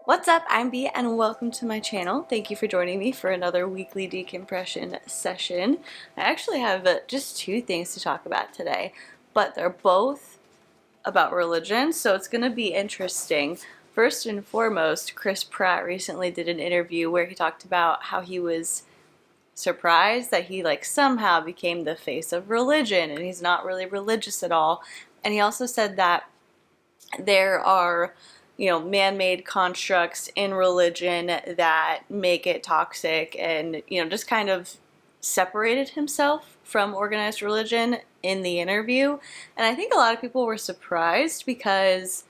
What's up? I'm Bea and welcome to my channel. Thank you for joining me for another weekly decompression session. I actually have just two things to talk about today, but they're both about religion, so it's going to be interesting. First and foremost, Chris Pratt recently did an interview where he talked about how he was surprised that he somehow became the face of religion and he's not really religious at all. And he also said that there are man-made constructs in religion that make it toxic and, just kind of separated himself from organized religion in the interview. And I think a lot of people were surprised because,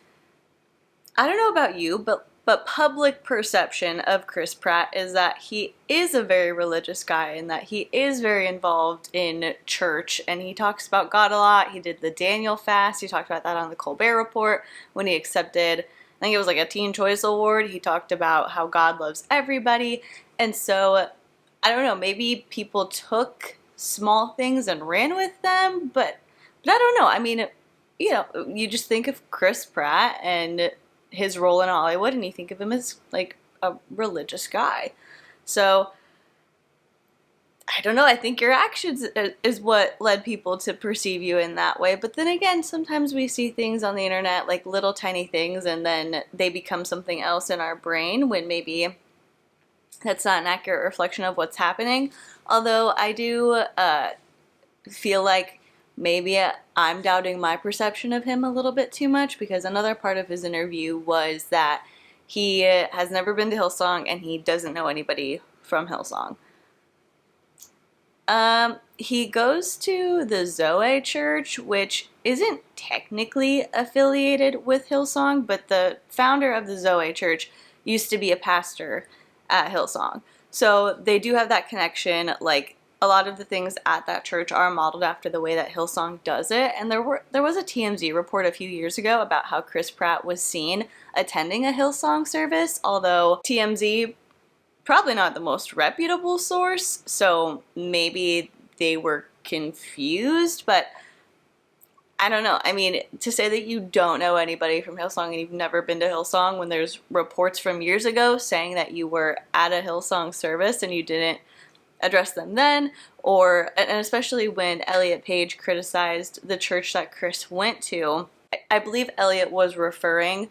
I don't know about you, but public perception of Chris Pratt is that he is a very religious guy and that he is very involved in church and he talks about God a lot. He did the Daniel fast. He talked about that on the Colbert Report when he accepted, I think it was like a Teen Choice Award. He talked about how God loves everybody. And so, I don't know, maybe people took small things and ran with them, but I don't know. I mean, you just think of Chris Pratt and his role in Hollywood and you think of him as like a religious guy. So I don't know, I think your actions is what led people to perceive you in that way. But then again, sometimes we see things on the internet, like little tiny things, and then they become something else in our brain when maybe that's not an accurate reflection of what's happening. Although I do feel like maybe I'm doubting my perception of him a little bit too much, because another part of his interview was that he has never been to Hillsong and he doesn't know anybody from Hillsong. He goes to the Zoe Church, which isn't technically affiliated with Hillsong, but the founder of the Zoe Church used to be a pastor at Hillsong. So they do have that connection. Like, a lot of the things at that church are modeled after the way that Hillsong does it. And there was a TMZ report a few years ago about how Chris Pratt was seen attending a Hillsong service, although TMZ, probably not the most reputable source, so maybe they were confused, but I don't know. I mean, to say that you don't know anybody from Hillsong and you've never been to Hillsong when there's reports from years ago saying that you were at a Hillsong service and you didn't address them then, and especially when Elliot Page criticized the church that Chris went to. I believe Elliot was referring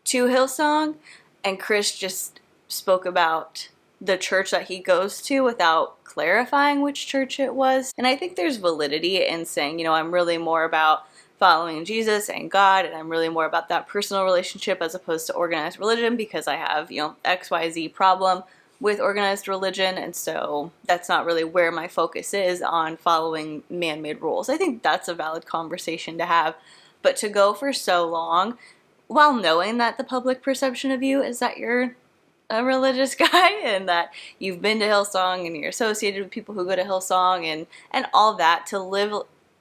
to Hillsong and Chris just spoke about the church that he goes to without clarifying which church it was. And I think there's validity in saying, I'm really more about following Jesus and God, and I'm really more about that personal relationship as opposed to organized religion, because I have, XYZ problem with organized religion, and so that's not really where my focus is on following man-made rules. I think that's a valid conversation to have, but to go for so long while knowing that the public perception of you is that you're a religious guy and that you've been to Hillsong and you're associated with people who go to Hillsong and all that, to live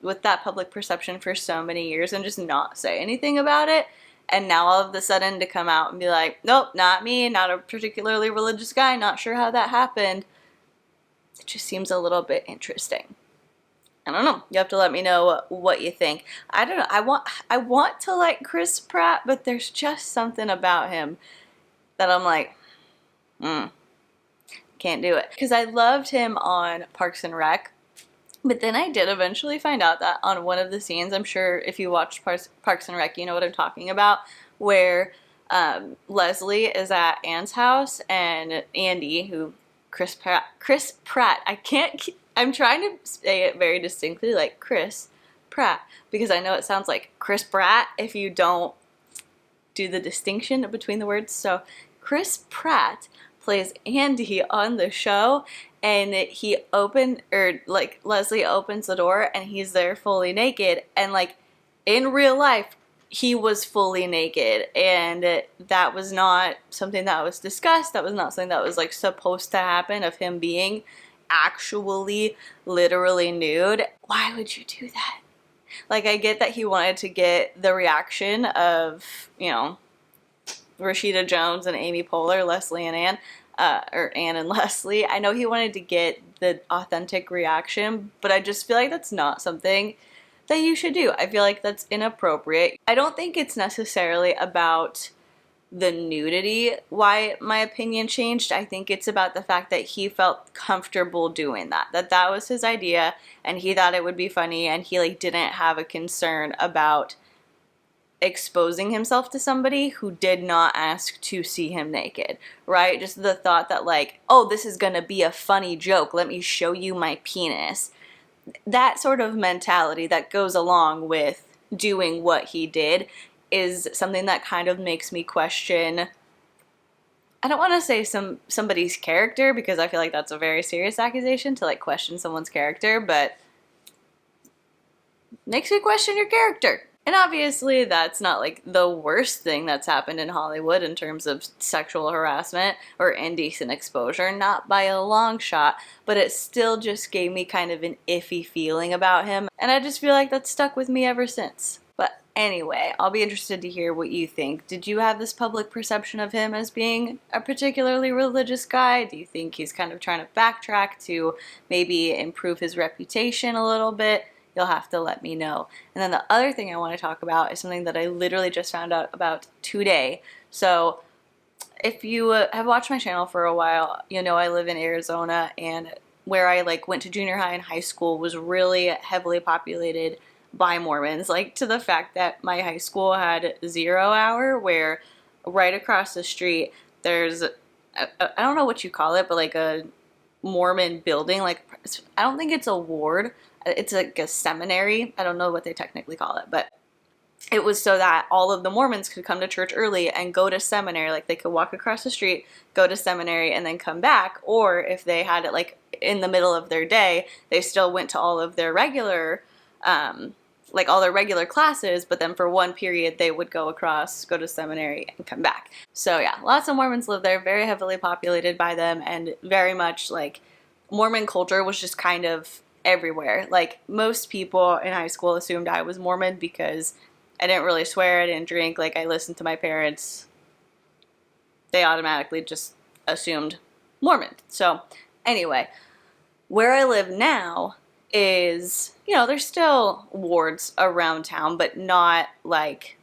with that public perception for so many years and just not say anything about it, and now all of a sudden to come out and be like, nope, not me, not a particularly religious guy, not sure how that happened. It just seems a little bit interesting. I don't know. You have to let me know what you think. I don't know. I want to like Chris Pratt, but there's just something about him that I'm like, can't do it. Because I loved him on Parks and Rec, but then I did eventually find out that on one of the scenes, I'm sure if you watched Parks and Rec, you know what I'm talking about, where Leslie is at Anne's house and Andy, who Chris Pratt, I'm trying to say it very distinctly, like Chris Pratt, because I know it sounds like Chris Pratt if you don't do the distinction between the words. So Chris Pratt plays Andy on the show, and Leslie opens the door and he's there fully naked, and in real life he was fully naked, and that was not something that was discussed. That was not something that was supposed to happen, of him being actually literally nude. Why would you do that? I get that he wanted to get the reaction of, Rashida Jones and Amy Poehler, Leslie and Anne, or Anne and Leslie. I know he wanted to get the authentic reaction, but I just feel like that's not something that you should do. I feel like that's inappropriate. I don't think it's necessarily about the nudity why my opinion changed. I think it's about the fact that he felt comfortable doing that, that was his idea, and he thought it would be funny, and he like didn't have a concern about exposing himself to somebody who did not ask to see him naked, right? Just the thought that like, oh, this is gonna be a funny joke, let me show you my penis. That sort of mentality that goes along with doing what he did is something that kind of makes me question, I don't want to say somebody's character, because I feel like that's a very serious accusation to like question someone's character, but makes me question your character. And obviously that's not like the worst thing that's happened in Hollywood in terms of sexual harassment or indecent exposure, not by a long shot, but it still just gave me kind of an iffy feeling about him, and I just feel like that's stuck with me ever since. But anyway, I'll be interested to hear what you think. Did you have this public perception of him as being a particularly religious guy? Do you think he's kind of trying to backtrack to maybe improve his reputation a little bit? You'll have to let me know. And then the other thing I want to talk about is something that I literally just found out about today. So if you have watched my channel for a while, you know I live in Arizona, and where I like went to junior high and high school was really heavily populated by Mormons, like to the fact that my high school had 0 hour, where right across the street there's I don't know what you call it, but like a Mormon building, like I don't think it's a ward, it's like a seminary, I don't know what they technically call it, but it was so that all of the Mormons could come to church early and go to seminary. Like they could walk across the street, go to seminary, and then come back. Or if they had it like in the middle of their day, they still went to all of their regular like all their regular classes, but then for one period they would go across, go to seminary, and come back. So yeah, lots of Mormons live there, very heavily populated by them, and very much like Mormon culture was just kind of everywhere. Like most people in high school assumed I was Mormon because I didn't really swear, I didn't drink, like I listened to my parents. They automatically just assumed Mormon. So anyway, where I live now is, you know, there's still wards around town, but not like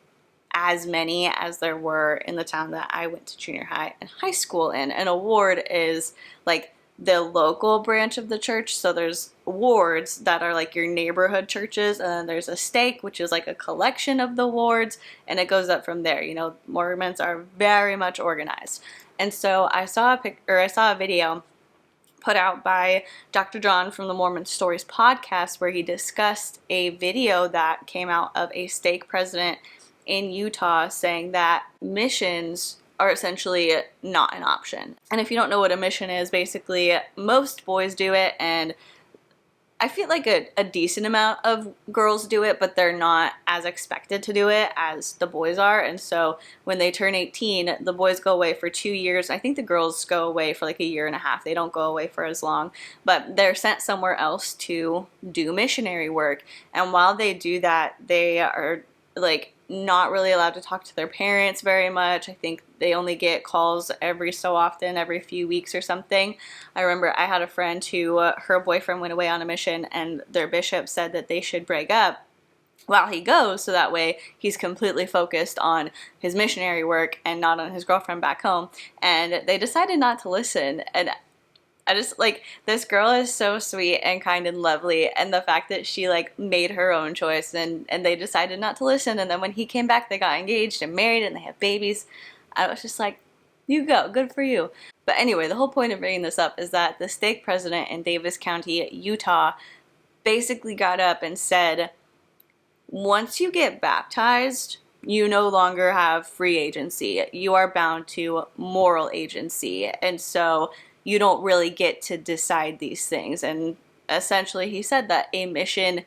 as many as there were in the town that I went to junior high and high school in. And a ward is like the local branch of the church. So there's wards that are like your neighborhood churches, and then there's a stake, which is like a collection of the wards, and it goes up from there. You know, Mormons are very much organized. And so I saw a video put out by Dr. John from the Mormon Stories podcast, where he discussed a video that came out of a stake president in Utah saying that missions are essentially not an option. And if you don't know what a mission is, basically most boys do it, and I feel like a decent amount of girls do it, but they're not as expected to do it as the boys are. And so when they turn 18, the boys go away for 2 years. I think the girls go away for like a year and a half. They don't go away for as long, but they're sent somewhere else to do missionary work. And while they do that, they are like not really allowed to talk to their parents very much. I think they only get calls every so often, every few weeks or something. I remember I had a friend who, her boyfriend went away on a mission, and their bishop said that they should break up while he goes, so that way he's completely focused on his missionary work and not on his girlfriend back home. And they decided not to listen. And I just, like, this girl is so sweet and kind and lovely, and the fact that she, like, made her own choice, and they decided not to listen, and then when he came back, they got engaged and married, and they have babies. I was just like, you go, good for you. But anyway, the whole point of bringing this up is that the stake president in Davis County, Utah, basically got up and said, once you get baptized, you no longer have free agency. You are bound to moral agency, and so you don't really get to decide these things. And essentially he said that a mission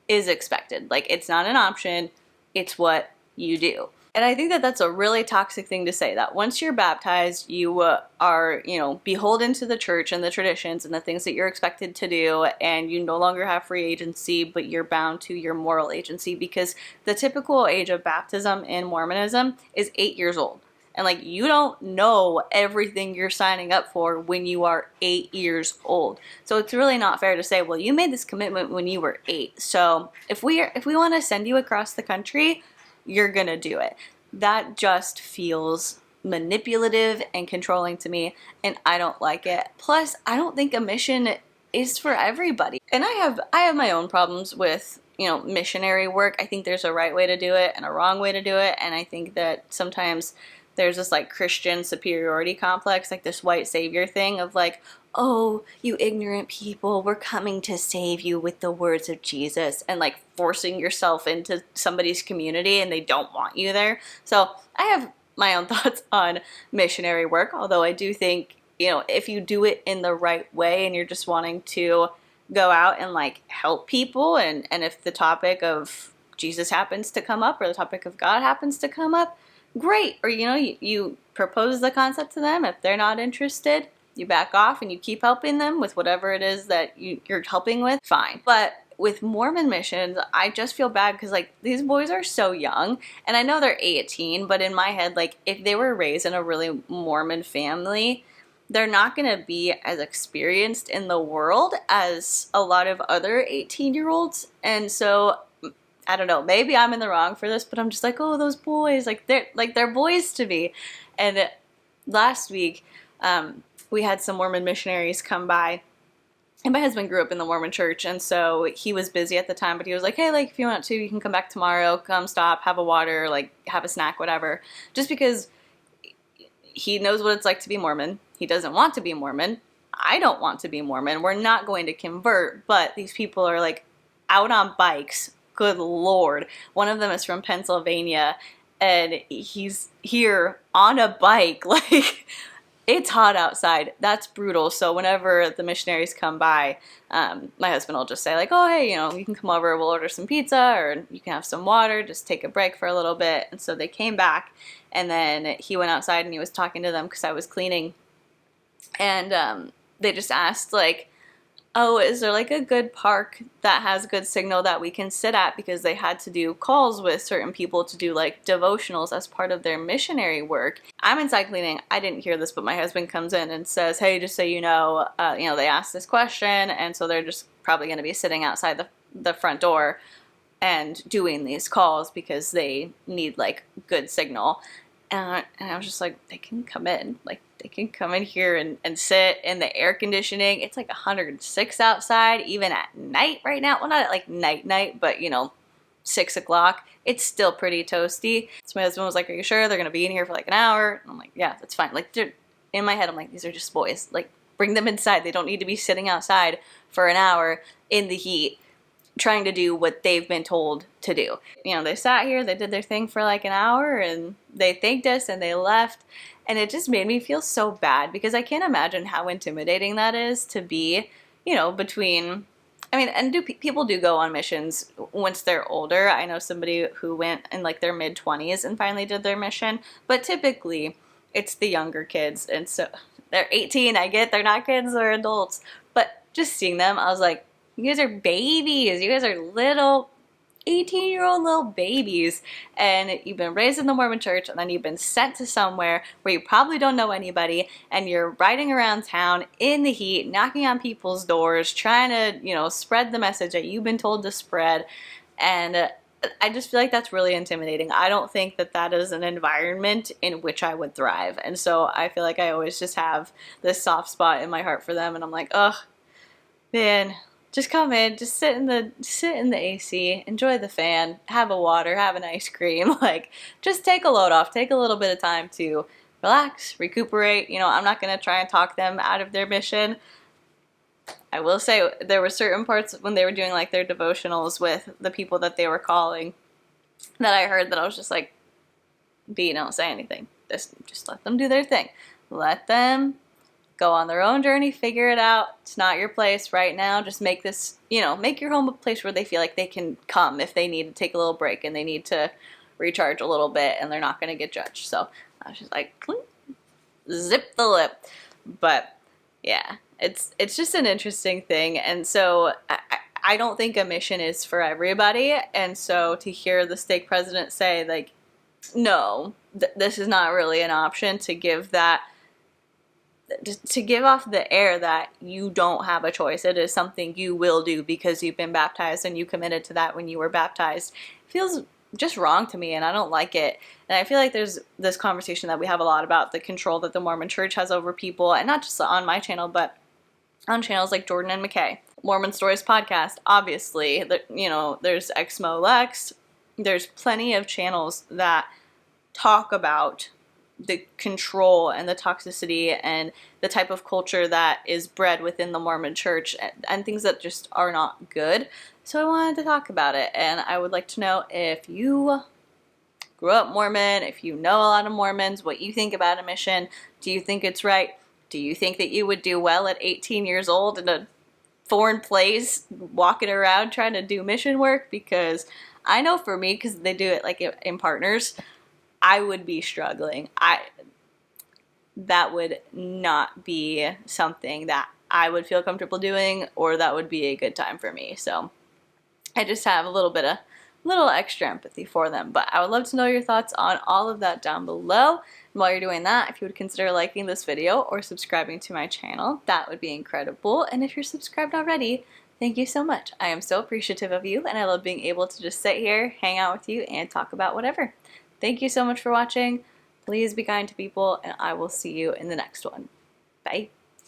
is expected. Like, it's not an option, it's what you do. And I think that that's a really toxic thing to say, that once you're baptized, you are, you know, beholden to the church and the traditions and the things that you're expected to do, and you no longer have free agency, but you're bound to your moral agency, because the typical age of baptism in Mormonism is 8 years old. And like, you don't know everything you're signing up for when you are 8 years old. So it's really not fair to say, well, you made this commitment when you were 8. So if we want to send you across the country, you're gonna do it. That just feels manipulative and controlling to me, and I don't like it. Plus, I don't think a mission is for everybody. And I have my own problems with, you know, missionary work. I think there's a right way to do it and a wrong way to do it, and I think that sometimes there's this like Christian superiority complex, like this white savior thing of like, oh, you ignorant people, we're coming to save you with the words of Jesus, and like forcing yourself into somebody's community and they don't want you there. So I have my own thoughts on missionary work, although I do think, you know, if you do it in the right way and you're just wanting to go out and like help people, and if the topic of Jesus happens to come up or the topic of God happens to come up, great. Or, you know, you propose the concept to them. If they're not interested, you back off and you keep helping them with whatever it is that you're helping with, fine. But with Mormon missions, I just feel bad because like these boys are so young, and I know they're 18, but in my head, like if they were raised in a really Mormon family, they're not going to be as experienced in the world as a lot of other 18-year-olds. And so I don't know, maybe I'm in the wrong for this, but I'm just like, oh, those boys, they're boys to me. And last week, we had some Mormon missionaries come by, and my husband grew up in the Mormon church, and so he was busy at the time, but he was like, hey, like if you want to, you can come back tomorrow, come stop, have a water, like have a snack, whatever. Just because he knows what it's like to be Mormon. He doesn't want to be Mormon. I don't want to be Mormon. We're not going to convert, but these people are like out on bikes. Good Lord. One of them is from Pennsylvania, and he's here on a bike. Like, it's hot outside. That's brutal. So whenever the missionaries come by, my husband will just say like, oh, hey, you know, you can come over, we'll order some pizza, or you can have some water, just take a break for a little bit. And so they came back, and then he went outside and he was talking to them because I was cleaning. And they just asked like, oh, is there like a good park that has good signal that we can sit at? Because they had to do calls with certain people to do like devotionals as part of their missionary work. I'm inside cleaning. I didn't hear this, but my husband comes in and says, hey, just so you know, they asked this question, and so they're just probably going to be sitting outside the front door and doing these calls because they need like good signal. And I was just like, they can come in. Like, they can come in here and sit in the air conditioning. It's like 106 outside, even at night right now. Well, not at like night, but, 6 o'clock. It's still pretty toasty. So my husband was like, are you sure they're going to be in here for like an hour? And I'm like, yeah, that's fine. Like, in my head, I'm like, these are just boys. Like, bring them inside. They don't need to be sitting outside for an hour in the heat trying to do what they've been told to do. They sat here, they did their thing for like an hour, and they thanked us and they left. And it just made me feel so bad because I can't imagine how intimidating that is to be, between, and people do go on missions once they're older. I know somebody who went in like their mid-20s and finally did their mission, but typically it's the younger kids. And so they're 18, I get they're not kids, they're adults. But just seeing them, I was like, you guys are babies. You guys are little 18-year-old little babies, and you've been raised in the Mormon church, and then you've been sent to somewhere where you probably don't know anybody, and you're riding around town in the heat, knocking on people's doors, trying to, spread the message that you've been told to spread. And I just feel like that's really intimidating. I don't think that that is an environment in which I would thrive. And so I feel like I always just have this soft spot in my heart for them, and I'm like, ugh, man, just come in, just sit in the AC, enjoy the fan, have a water, have an ice cream. Like, just take a load off, take a little bit of time to relax, recuperate. I'm not going to try and talk them out of their mission. I will say there were certain parts when they were doing like their devotionals with the people that they were calling that I heard that I was just like, B, don't say anything. Just let them do their thing. Let them go on their own journey, figure it out. It's not your place right now. Just make this, make your home a place where they feel like they can come if they need to take a little break and they need to recharge a little bit and they're not going to get judged. So I was just like, zip the lip. But yeah, it's just an interesting thing. And so I don't think a mission is for everybody. And so to hear the stake president say like, no, this is not really an option, to give off the air that you don't have a choice. It is something you will do because you've been baptized and you committed to that when you were baptized. Feels just wrong to me, and I don't like it. And I feel like there's this conversation that we have a lot about the control that the Mormon Church has over people, and not just on my channel, but on channels like Jordan and McKay. Mormon Stories podcast, obviously, you know, there's Exmo Lex, there's plenty of channels that talk about the control and the toxicity and the type of culture that is bred within the Mormon Church, and things that just are not good. So I wanted to talk about it, and I would like to know if you grew up Mormon, if you know a lot of Mormons, what you think about a mission. Do you think it's right? Do you think that you would do well at 18 years old in a foreign place, walking around trying to do mission work? Because I know for me, because they do it like in partners, I would be struggling. That would not be something that I would feel comfortable doing, or that would be a good time for me. So I just have a little extra empathy for them. But I would love to know your thoughts on all of that down below. And while you're doing that, if you would consider liking this video or subscribing to my channel, that would be incredible. And if you're subscribed already, thank you so much. I am so appreciative of you, and I love being able to just sit here, hang out with you, and talk about whatever. Thank you so much for watching. Please be kind to people, and I will see you in the next one.